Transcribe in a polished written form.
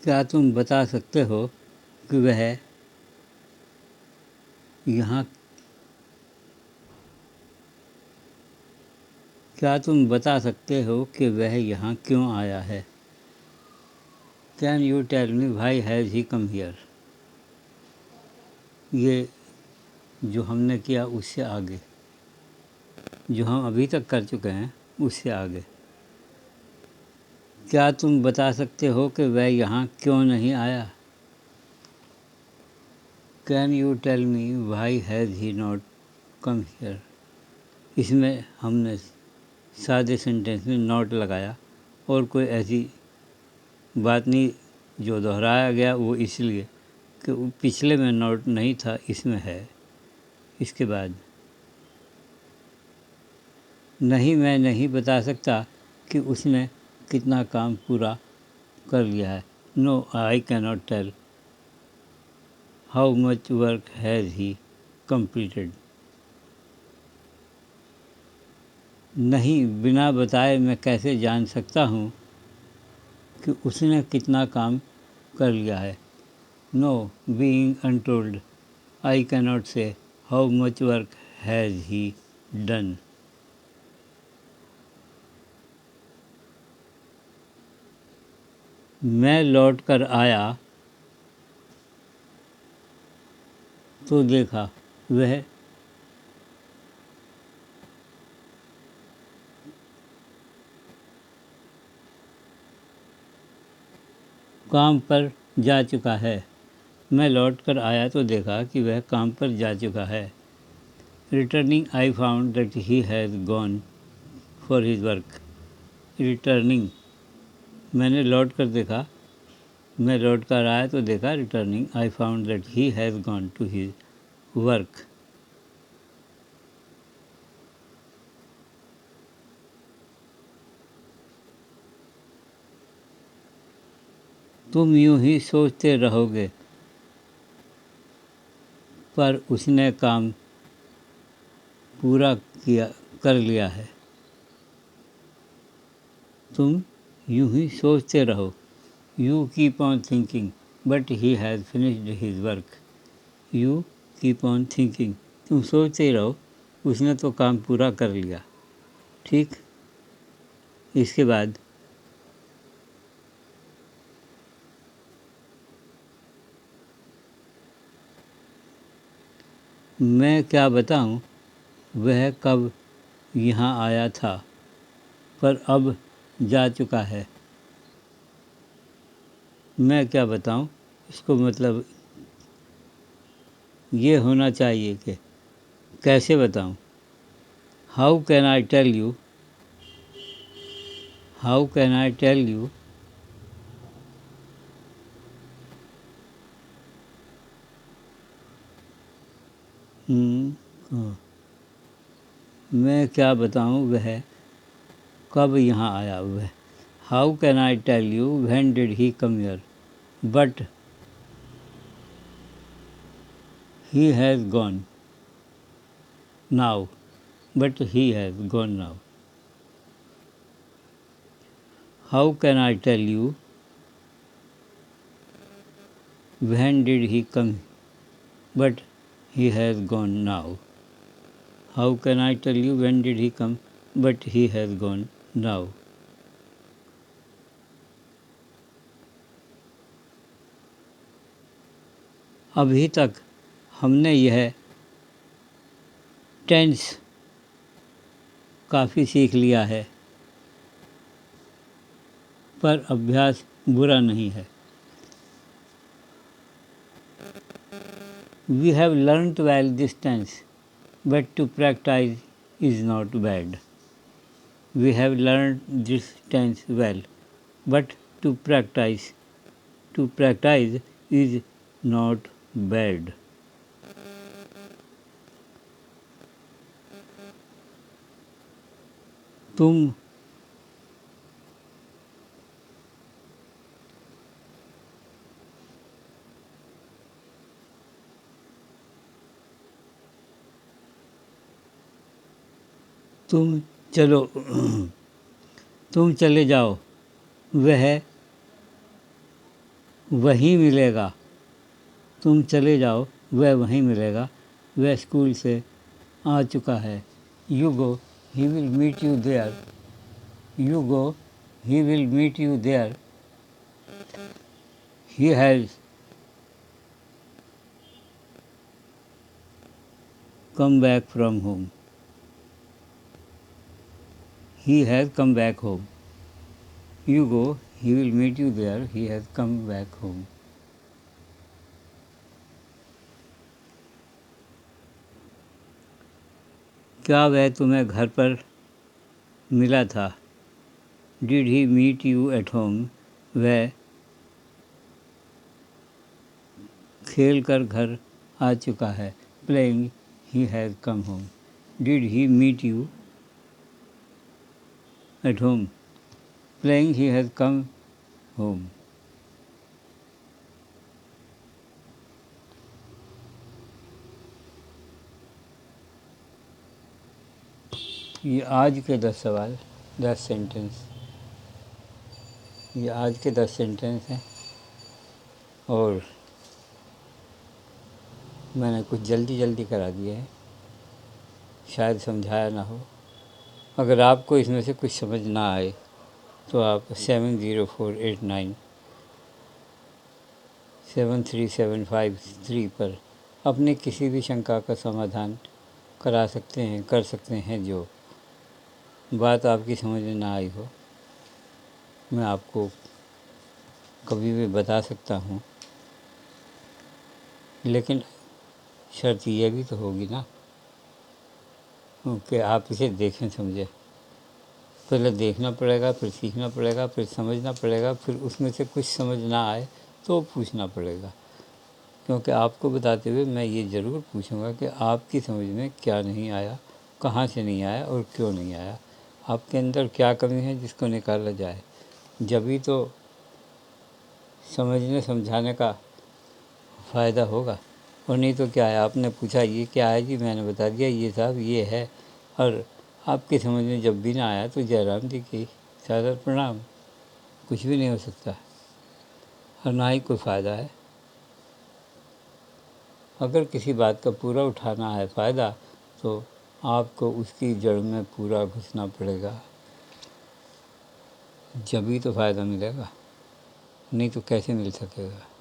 کیا تم بتا سکتے ہو کہ وہ یہاں کیا تم بتا سکتے ہو کہ وہ یہاں کیوں آیا ہے؟ Can you tell me why has he come hair? یہ جو ہم نے کیا اس سے آگے، جو ہم ابھی تک کر چکے ہیں اس سے آگے۔ کیا تم بتا سکتے ہو کہ وہ یہاں کیوں نہیں آیا؟ Can you tell me why has he not come here? اس میں ہم نے سادے سینٹینس میں ناٹ لگایا اور کوئی ایسی بات نہیں جو دہرایا گیا، وہ اس لیے کہ پچھلے میں ناٹ نہیں تھا، اس میں ہے۔ اس کے بعد نہیں، میں نہیں بتا سکتا کہ اس نے کتنا کام پورا کر لیا ہے۔ نو آئی کی not tell how much work has he completed. نہیں، بنا بتائے میں کیسے جان سکتا ہوں کہ اس نے کتنا کام کر لیا ہے۔ نو بینگ انٹولڈ آئی کی ناٹ سے how much work has he done. میں لوٹ کر آیا تو دیکھا وہ کام پر جا چکا ہے۔ میں لوٹ کر آیا تو دیکھا کہ وہ کام پر جا چکا ہے۔ Returning I found that he has gone for his work. Returning میں نے لوٹ کر دیکھا، میں لوٹ کر آیا تو دیکھا returning I found that he has gone to his work. تم یوں ہی سوچتے رہو گے پر اس نے کام پورا کر لیا ہے۔ تم یوں ہی سوچتے رہو، you keep on thinking but he has finished his work. You keep on thinking, تم سوچتے ہی رہو، اس نے تو کام پورا کر لیا۔ ٹھیک، اس کے بعد میں کیا بتاؤں وہ کب یہاں آیا تھا پر اب جا چکا ہے۔ میں کیا بتاؤں، اس کو مطلب یہ ہونا چاہیے کہ کیسے بتاؤں۔ How can I tell you, how can I tell you میں کیا بتاؤں وہ کب یہاں آیا وہ۔ How can I tell you when did he come here but he has gone now, but he has gone now. How can I tell you when did he come but he has gone now. How can I tell you when did he come but he has gone now. ابھی تک ہم نے یہ tennis کافی سیکھ لیا ہے، پر ابھیاس برا نہیں ہے۔ We have learnt well this tense, but to practice is not bad. We have learned this tense well, but to practice is not bad. تم چلے جاؤ، وہ وہیں ملے گا، تم چلے جاؤ وہ وہیں ملے گا، وہ اسکول سے آ چکا ہے. You go he will meet you there. You go he will meet you there. He has come back from home. He has come back home. You go, he will meet you there. He has come back home. کیا وہ تمہیں گھر پر ملا تھا؟ Did he meet you at home? وہ کھیل کر گھر آ چکا ہے. Playing, he has come home. Did he meet you at home? Playing, he has come home. یہ آج کے 10 سوال، 10 سینٹنس. یہ آج کے 10 سینٹنس ہیں، اور میں نے کچھ جلدی کرا دیے ہیں، شاید سمجھایا نہ ہو. اگر آپ کو اس میں سے کچھ سمجھ نہ آئے تو آپ 704897373753 پر اپنے کسی بھی شنکا کا سمادھان کر سکتے ہیں. جو بات آپ کی سمجھ میں نہ آئی ہو میں آپ کو کبھی بھی بتا سکتا ہوں، لیکن شرط یہ بھی تو ہوگی نا کہ آپ اسے دیکھیں سمجھیں. پہلے دیکھنا پڑے گا، پھر سیکھنا پڑے گا، پھر سمجھنا پڑے گا، پھر اس میں سے کچھ سمجھ نہ آئے تو پوچھنا پڑے گا. کیونکہ آپ کو بتاتے ہوئے میں یہ ضرور پوچھوں گا کہ آپ کی سمجھ میں کیا نہیں آیا، کہاں سے نہیں آیا اور کیوں نہیں آیا، آپ کے اندر کیا کمی ہے جس کو نکالا جائے. جبھی تو سمجھنے سمجھانے کا فائدہ ہوگا. اور نہیں تو کیا ہے، آپ نے پوچھا یہ کیا ہے جی، میں نے بتا دیا یہ صاحب یہ ہے، اور آپ کی سمجھ میں جب بھی نہ آیا تو جے رام جی کی سادر پرنام. کچھ بھی نہیں ہو سکتا اور نہ ہی کوئی فائدہ ہے. اگر کسی بات کا پورا اٹھانا ہے فائدہ تو آپ کو اس کی جڑ میں پورا گھسنا پڑے گا، جبھی تو فائدہ ملے گا، نہیں تو کیسے مل سکے گا.